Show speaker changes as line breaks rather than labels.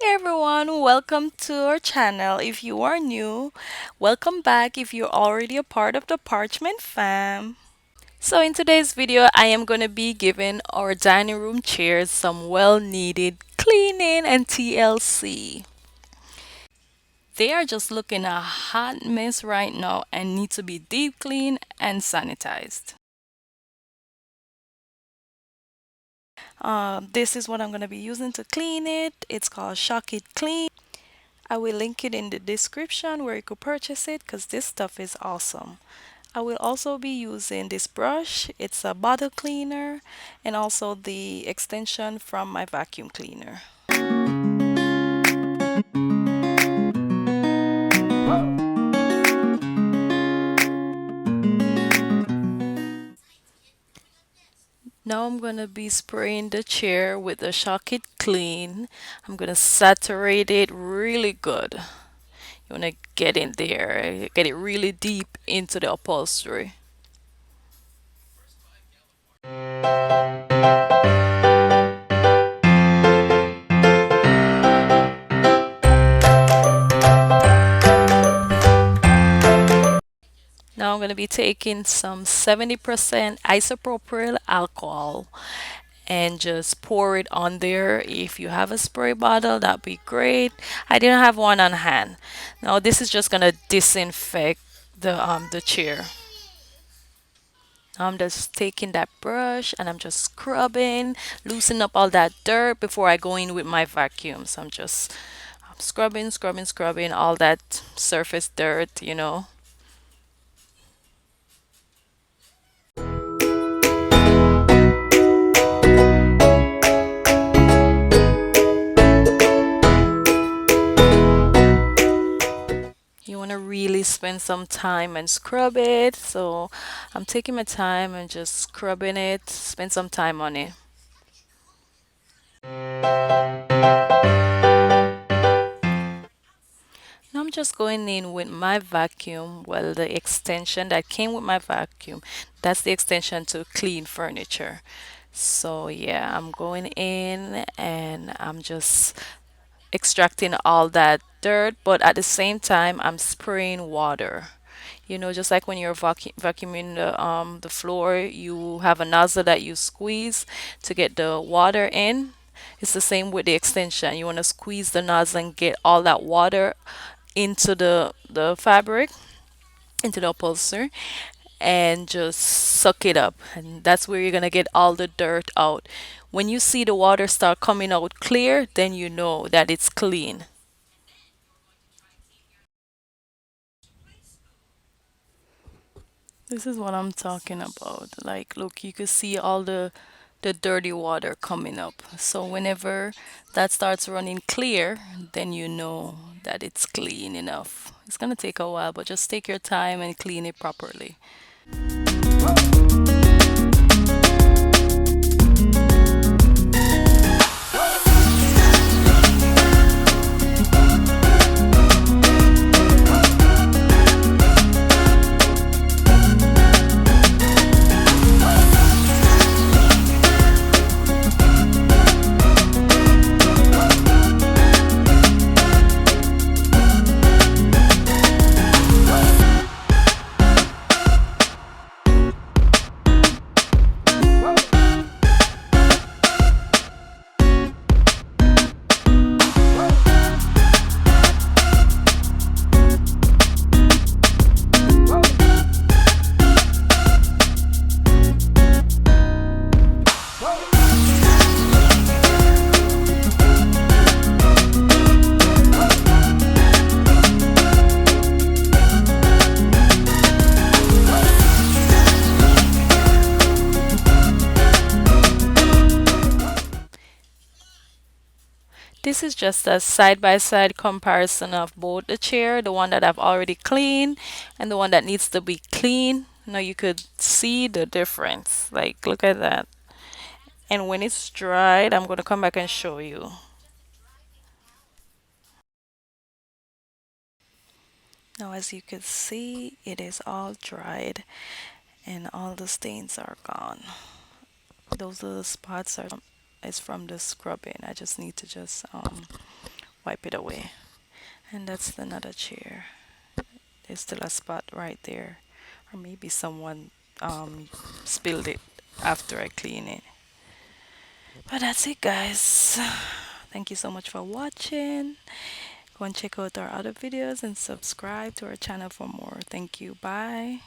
Hey everyone, welcome to our channel. If you are new, welcome back if you're already a part of the Parchment fam. So in today's video, I am going to be giving our dining room chairs some well-needed cleaning and TLC. They are just looking a hot mess right now and need to be deep cleaned and sanitized. This is what I'm going to be using to clean it. It's called Shock It Clean. I will link it in the description where you could purchase it because this stuff is awesome. I will also be using this brush. It's a bottle cleaner and also the extension from my vacuum cleaner. Now I'm going to be spraying the chair with the Shock It Clean. I'm going to saturate it really good. You want to get in there, get it really deep into the upholstery. Now I'm going to be taking some 70% isopropyl alcohol and just pour it on there. If you have a spray bottle, that'd be great. I didn't have one on hand. Now this is just going to disinfect the chair. I'm just taking that brush and I'm just scrubbing, loosen up all that dirt before I go in with my vacuum. So I'm scrubbing, scrubbing, scrubbing all that surface dirt. You want to really spend some time and scrub it. So I'm taking my time and just scrubbing it, spend some time on it. Now I'm just going in with my vacuum, well, the extension that came with my vacuum. That's the extension to clean furniture. So yeah, I'm going in and I'm just extracting all that dirt, but at the same time, I'm spraying water. Just like when you're vacuuming the floor, you have a nozzle that you squeeze to get the water in. It's the same with the extension. You want to squeeze the nozzle and get all that water into the fabric, into the upholstery, and just suck it up. And that's where you're gonna get all the dirt out. When you see the water start coming out clear, then you know that it's clean. This is what I'm talking about. Like, look, you can see all the dirty water coming up. So whenever that starts running clear, then you know that it's clean enough. It's gonna take a while, but just take your time and clean it properly. This is just a side-by-side comparison of both the chair, the one that I've already cleaned and the one that needs to be clean. Now you could see the difference. Like, look at that. And when it's dried, I'm going to come back and show you. Now, as you can see, it is all dried and all the stains are gone. Those little spots are is from the scrubbing. I just need to just wipe it away. And that's another chair. There's still a spot right there. Or maybe someone spilled it after I clean it. But that's it, guys. Thank you so much for watching. Go and check out our other videos and subscribe to our channel for more. Thank you. Bye.